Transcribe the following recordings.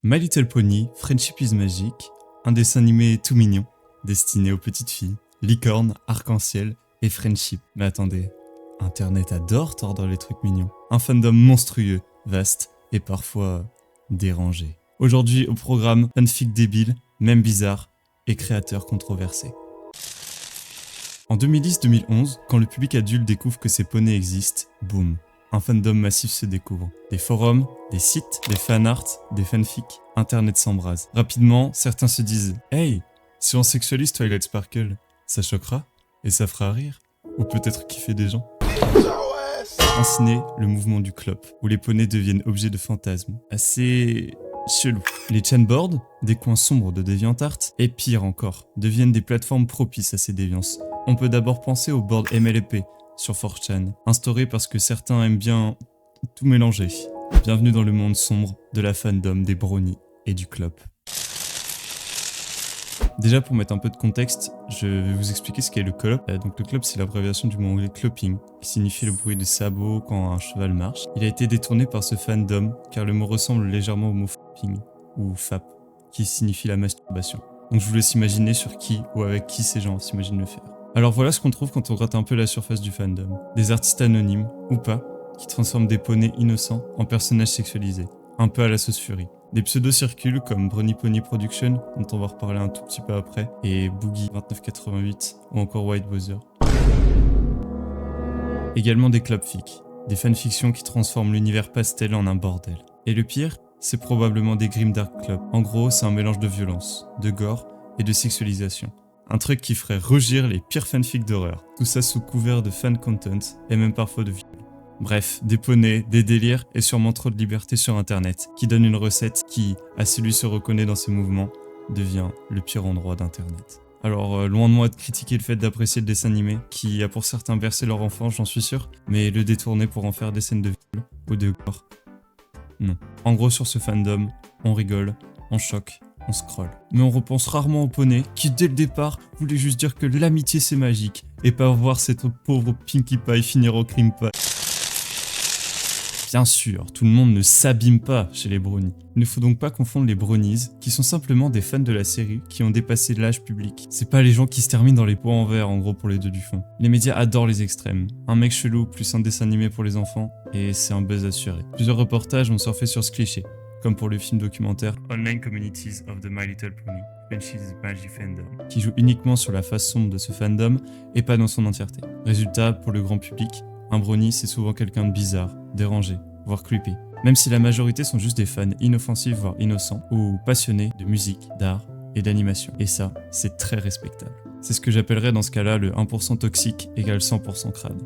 My Little Pony, Friendship is Magic, un dessin animé tout mignon, destiné aux petites filles, licorne, arc-en-ciel et friendship. Mais attendez, Internet adore tordre les trucs mignons. Un fandom monstrueux, vaste et parfois dérangé. Aujourd'hui au programme, fanfic débile, même bizarre et créateurs controversés. En 2010-2011, quand le public adulte découvre que ces poneys existent, boum, un fandom massif se découvre. Des forums, des sites, des fanarts, des fanfics, Internet s'embrase. Rapidement, certains se disent « Hey, si on sexualise Twilight Sparkle, ça choquera et ça fera rire, ou peut-être kiffer des gens ». Ainsi naît le mouvement du clop, où les poneys deviennent objets de fantasmes. Assez chelou. Les chainboards, des coins sombres de DeviantArt, et pire encore, deviennent des plateformes propices à ces déviances. On peut d'abord penser au board MLP sur 4chan, instauré parce que certains aiment bien tout mélanger. Bienvenue dans le monde sombre de la fandom, des bronies et du clop. Déjà pour mettre un peu de contexte, je vais vous expliquer ce qu'est le clop. Donc le clop c'est l'abréviation du mot anglais clopping, qui signifie le bruit des sabots quand un cheval marche. Il a été détourné par ce fandom car le mot ressemble légèrement au mot fapping ou fap, qui signifie la masturbation. Donc je vous laisse imaginer sur qui ou avec qui ces gens s'imaginent le faire. Alors voilà ce qu'on trouve quand on gratte un peu la surface du fandom. Des artistes anonymes, ou pas, qui transforment des poneys innocents en personnages sexualisés. Un peu à la sauce Fury. Des pseudos circulent comme Brony Pony Production, dont on va reparler un tout petit peu après, et Boogie 2988, ou encore White Bowser. Également des clubfics, des fanfictions qui transforment l'univers pastel en un bordel. Et le pire, c'est probablement des grimdark clubs. En gros, c'est un mélange de violence, de gore et de sexualisation. Un truc qui ferait rougir les pires fanfics d'horreur. Tout ça sous couvert de fan content et même parfois de viol. Bref, des poneys, des délires et sûrement trop de liberté sur internet, qui donne une recette qui, à celui se reconnaît dans ses mouvements, devient le pire endroit d'internet. Alors, loin de moi de critiquer le fait d'apprécier le dessin animé, qui a pour certains bercé leur enfance, j'en suis sûr, mais le détourner pour en faire des scènes de viol ou de gore, non. En gros, sur ce fandom, on rigole, on choque, on scrolle. Mais on repense rarement aux poneys qui, dès le départ, voulaient juste dire que l'amitié c'est magique, et pas voir cette pauvre Pinkie Pie finir au crime pie. Bien sûr, tout le monde ne s'abîme pas chez les bronies. Il ne faut donc pas confondre les bronies, qui sont simplement des fans de la série qui ont dépassé l'âge public. C'est pas les gens qui se terminent dans les pots en verre, en gros, pour les deux du fond. Les médias adorent les extrêmes. Un mec chelou plus un dessin animé pour les enfants, et c'est un buzz assuré. Plusieurs reportages ont surfé sur ce cliché, comme pour le film documentaire Online Communities of the My Little Pony, Friendship is Magic Fandom, qui joue uniquement sur la face sombre de ce fandom et pas dans son entièreté. Résultat, pour le grand public, un brony c'est souvent quelqu'un de bizarre, dérangé, voire creepy. Même si la majorité sont juste des fans inoffensifs voire innocents, ou passionnés de musique, d'art et d'animation. Et ça, c'est très respectable. C'est ce que j'appellerais dans ce cas-là le 1% toxique égale 100% crade.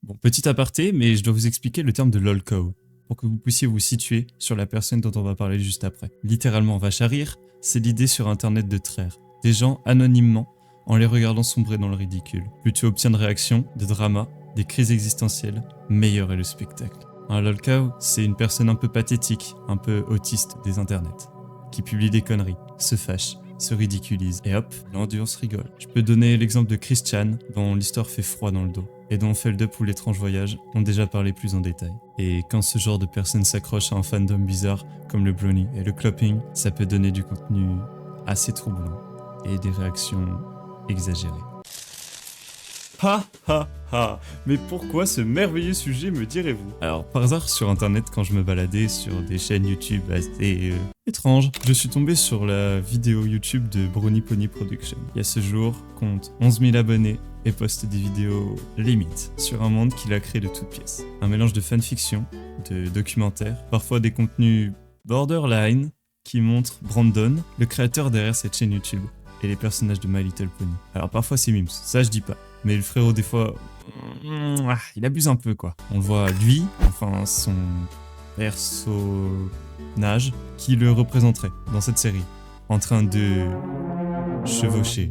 Bon, petit aparté, mais je dois vous expliquer le terme de lolcow, pour que vous puissiez vous situer sur la personne dont on va parler juste après. Littéralement vache à rire, c'est l'idée sur internet de traire des gens anonymement en les regardant sombrer dans le ridicule. Plus tu obtiens de réactions, de dramas, des crises existentielles, meilleur est le spectacle. Un lolcow, c'est une personne un peu pathétique, un peu autiste des internets, qui publie des conneries, se fâche, se ridiculise, et hop, l'ambiance rigole. Je peux donner l'exemple de Chris Chan, dont l'histoire fait froid dans le dos, et dont Feldup ou l'étrange voyage ont déjà parlé plus en détail. Et quand ce genre de personnes s'accrochent à un fandom bizarre, comme le brony et le clopping, ça peut donner du contenu assez troublant, et des réactions exagérées. Ha ha ha. Mais pourquoi ce merveilleux sujet, me direz-vous? Alors, par hasard, sur internet, quand je me baladais sur des chaînes YouTube assez étranges, je suis tombé sur la vidéo YouTube de Brony Pony Production. Il y a ce jour, compte 11 000 abonnés et poste des vidéos limites sur un monde qu'il a créé de toutes pièces. Un mélange de fanfiction, de documentaires, parfois des contenus borderline qui montrent Brandon, le créateur derrière cette chaîne YouTube, et les personnages de My Little Pony. Alors parfois c'est mimes, ça je dis pas. Mais le frérot des fois, il abuse un peu quoi. On le voit lui, enfin son personnage qui le représenterait dans cette série, en train de chevaucher,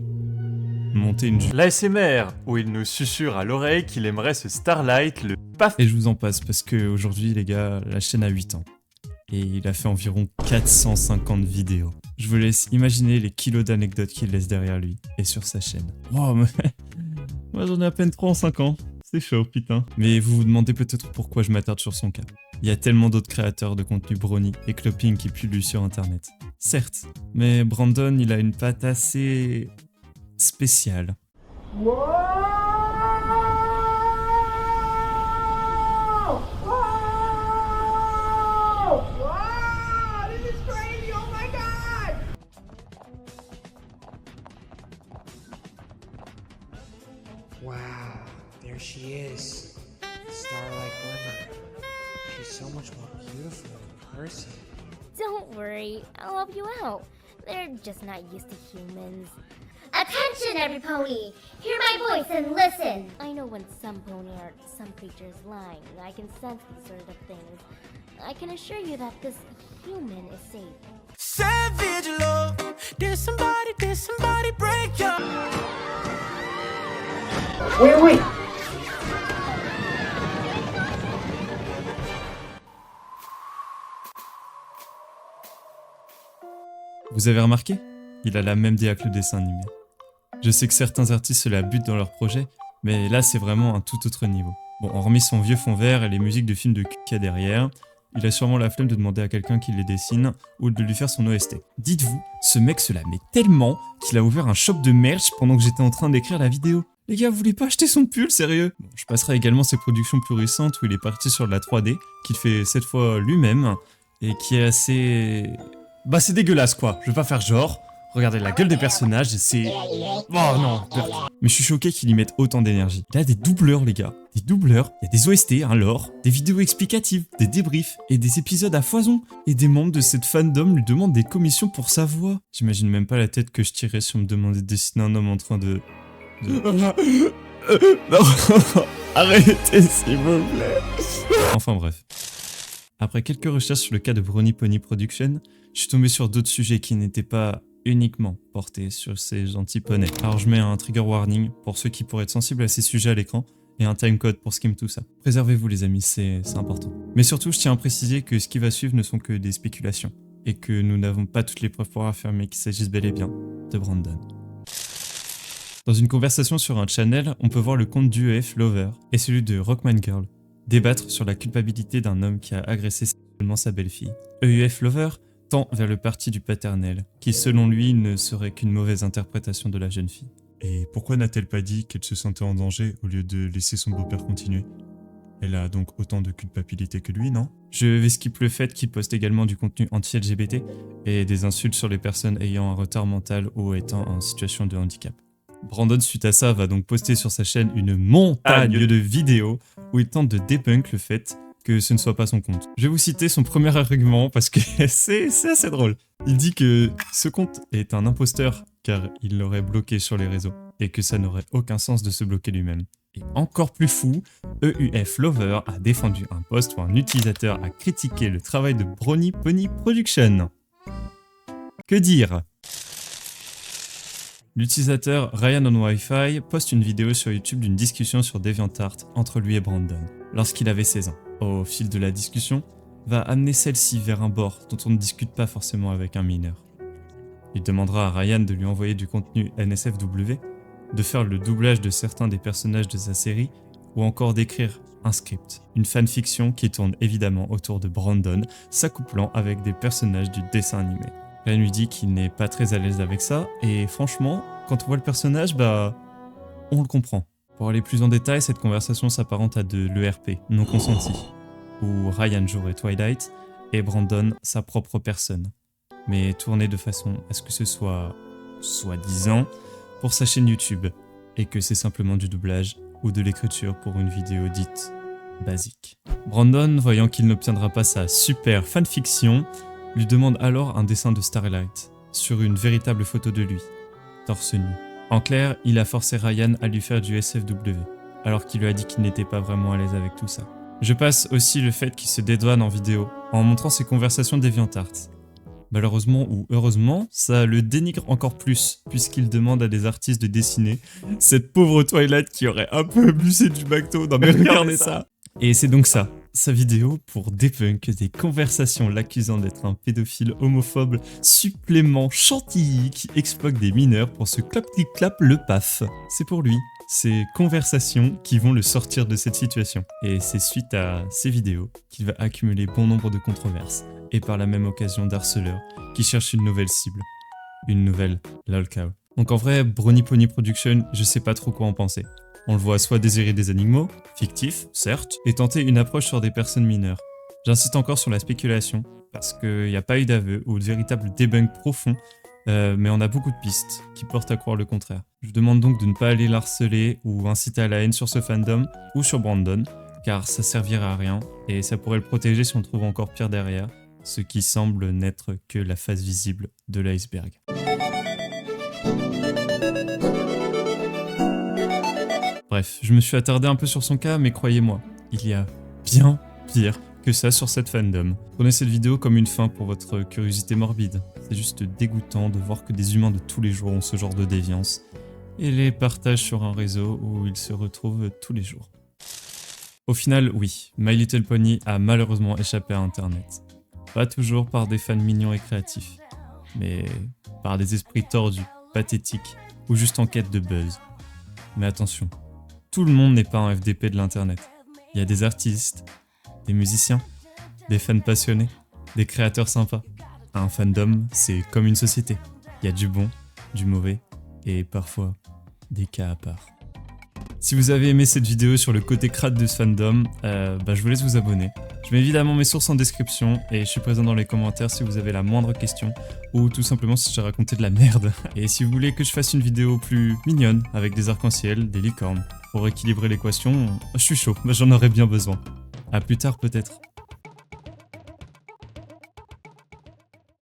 monter une jupe. L'ASMR, où il nous susurre à l'oreille qu'il aimerait ce Starlight, le paf. Et je vous en passe parce que aujourd'hui les gars, la chaîne a 8 ans. Et il a fait environ 450 vidéos. Je vous laisse imaginer les kilos d'anecdotes qu'il laisse derrière lui et sur sa chaîne. Wow, mais moi j'en ai à peine 3 en 5 ans. C'est chaud, putain. Mais vous vous demandez peut-être pourquoi je m'attarde sur son cas. Il y a tellement d'autres créateurs de contenu brony et clopping qui pullulent sur internet. Certes, mais Brandon, il a une patte assez spéciale. Whoa! Whoa! Wow! This is crazy! Oh my god! Wow, there she is. Starlight Glimmer. She's so much more beautiful in person. Don't worry, I'll help you out. They're just not used to humans. Attention, every pony! Hear my voice and listen! I know when some pony or some creature is lying. I can sense these sort of things. I can assure you that this human is safe. Savage love. Did somebody break your... Wait! Vous avez remarqué? Il a la même DA que le dessin animé. Je sais que certains artistes se la butent dans leurs projets, mais là c'est vraiment un tout autre niveau. Bon, hormis son vieux fond vert et les musiques de films de cul qu'il y a derrière, il a sûrement la flemme de demander à quelqu'un qui les dessine ou de lui faire son OST. Dites-vous, ce mec se la met tellement qu'il a ouvert un shop de merch pendant que j'étais en train d'écrire la vidéo. Les gars, vous voulez pas acheter son pull, sérieux? Bon, je passerai également ses productions plus récentes où il est parti sur de la 3D, qu'il fait cette fois lui-même, et qui est assez... Bah c'est dégueulasse quoi, je vais pas faire genre. Regardez la gueule des personnages et c'est... Oh non, mais je suis choqué qu'il y mette autant d'énergie. Il y a des doubleurs les gars, des doubleurs, il y a des OST, un lore, des vidéos explicatives, des débriefs et des épisodes à foison. Et des membres de cette fandom lui demandent des commissions pour sa voix. J'imagine même pas la tête que je tirais si on me demandait de dessiner un homme en train de... Non, arrêtez s'il vous plaît. Enfin bref. Après quelques recherches sur le cas de Brony Pony Production, je suis tombé sur d'autres sujets qui n'étaient pas uniquement portés sur ces gentils poneys. Alors je mets un trigger warning pour ceux qui pourraient être sensibles à ces sujets à l'écran et un timecode pour skim tout ça. Préservez-vous les amis, c'est important. Mais surtout, je tiens à préciser que ce qui va suivre ne sont que des spéculations et que nous n'avons pas toutes les preuves pour affirmer qu'il s'agisse bel et bien de Brandon. Dans une conversation sur un channel, on peut voir le compte d'UEF Lover et celui de Rockman Girl débattre sur la culpabilité d'un homme qui a agressé sexuellement sa belle-fille. EUF Lover tend vers le parti du paternel, qui selon lui ne serait qu'une mauvaise interprétation de la jeune fille. Et pourquoi n'a-t-elle pas dit qu'elle se sentait en danger au lieu de laisser son beau-père continuer? Elle a donc autant de culpabilité que lui, non? Je vais skip le fait qu'il poste également du contenu anti-LGBT et des insultes sur les personnes ayant un retard mental ou étant en situation de handicap. Brandon, suite à ça, va donc poster sur sa chaîne une montagne de vidéos où il tente de débunk le fait que ce ne soit pas son compte. Je vais vous citer son premier argument parce que c'est assez drôle. Il dit que ce compte est un imposteur car il l'aurait bloqué sur les réseaux et que ça n'aurait aucun sens de se bloquer lui-même. Et encore plus fou, EUF Lover a défendu un post où un utilisateur a critiqué le travail de Brony Pony Production. Que dire? L'utilisateur Ryan on Wi-Fi poste une vidéo sur YouTube d'une discussion sur DeviantArt entre lui et Brandon, lorsqu'il avait 16 ans. Au fil de la discussion, va amener celle-ci vers un bord dont on ne discute pas forcément avec un mineur. Il demandera à Ryan de lui envoyer du contenu NSFW, de faire le doublage de certains des personnages de sa série, ou encore d'écrire un script, une fanfiction qui tourne évidemment autour de Brandon, s'accouplant avec des personnages du dessin animé. Ryan lui dit qu'il n'est pas très à l'aise avec ça, et franchement, quand on voit le personnage, on le comprend. Pour aller plus en détail, cette conversation s'apparente à de l'ERP, non consenti, où Ryan jouerait Twilight et Brandon sa propre personne, mais tourné de façon à ce que ce soit, soi-disant, pour sa chaîne YouTube, et que c'est simplement du doublage ou de l'écriture pour une vidéo dite basique. Brandon, voyant qu'il n'obtiendra pas sa super fanfiction, lui demande alors un dessin de Starlight, sur une véritable photo de lui, torse nu. En clair, il a forcé Ryan à lui faire du SFW, alors qu'il lui a dit qu'il n'était pas vraiment à l'aise avec tout ça. Je passe aussi le fait qu'il se dédouane en vidéo, en montrant ses conversations DeviantArt. Malheureusement ou heureusement, ça le dénigre encore plus, puisqu'il demande à des artistes de dessiner cette pauvre Twilight qui aurait un peu abusé du McDo. Non mais regardez ça. Et c'est donc ça sa vidéo pour debunk des conversations l'accusant d'être un pédophile homophobe supplément chantilly qui exploite des mineurs pour se clap-clic-clap le paf. C'est pour lui, ces conversations qui vont le sortir de cette situation. Et c'est suite à ces vidéos qu'il va accumuler bon nombre de controverses et par la même occasion d'harceleurs qui cherchent une nouvelle cible, une nouvelle lolcow. Donc en vrai, Brony Pony Production, je sais pas trop quoi en penser. On le voit soit désirer des animaux, fictifs, certes, et tenter une approche sur des personnes mineures. J'insiste encore sur la spéculation, parce qu'il n'y a pas eu d'aveu ou de véritable debunk profond, mais on a beaucoup de pistes qui portent à croire le contraire. Je vous demande donc de ne pas aller l'harceler ou inciter à la haine sur ce fandom ou sur Brandon, car ça servira à rien, et ça pourrait le protéger si on trouve encore pire derrière, ce qui semble n'être que la face visible de l'iceberg. Bref, je me suis attardé un peu sur son cas, mais croyez-moi, il y a bien pire que ça sur cette fandom. Prenez cette vidéo comme une fin pour votre curiosité morbide. C'est juste dégoûtant de voir que des humains de tous les jours ont ce genre de déviance et les partagent sur un réseau où ils se retrouvent tous les jours. Au final, oui, My Little Pony a malheureusement échappé à Internet. Pas toujours par des fans mignons et créatifs, mais par des esprits tordus, pathétiques ou juste en quête de buzz. Mais attention, tout le monde n'est pas un FDP de l'internet. Il y a des artistes, des musiciens, des fans passionnés, des créateurs sympas. Un fandom, c'est comme une société. Il y a du bon, du mauvais et parfois des cas à part. Si vous avez aimé cette vidéo sur le côté crade de ce fandom, je vous laisse vous abonner. Je mets évidemment mes sources en description et je suis présent dans les commentaires si vous avez la moindre question ou tout simplement si j'ai raconté de la merde. Et si vous voulez que je fasse une vidéo plus mignonne avec des arcs-en-ciel, des licornes, pour équilibrer l'équation, je suis chaud, j'en aurais bien besoin. À plus tard peut-être.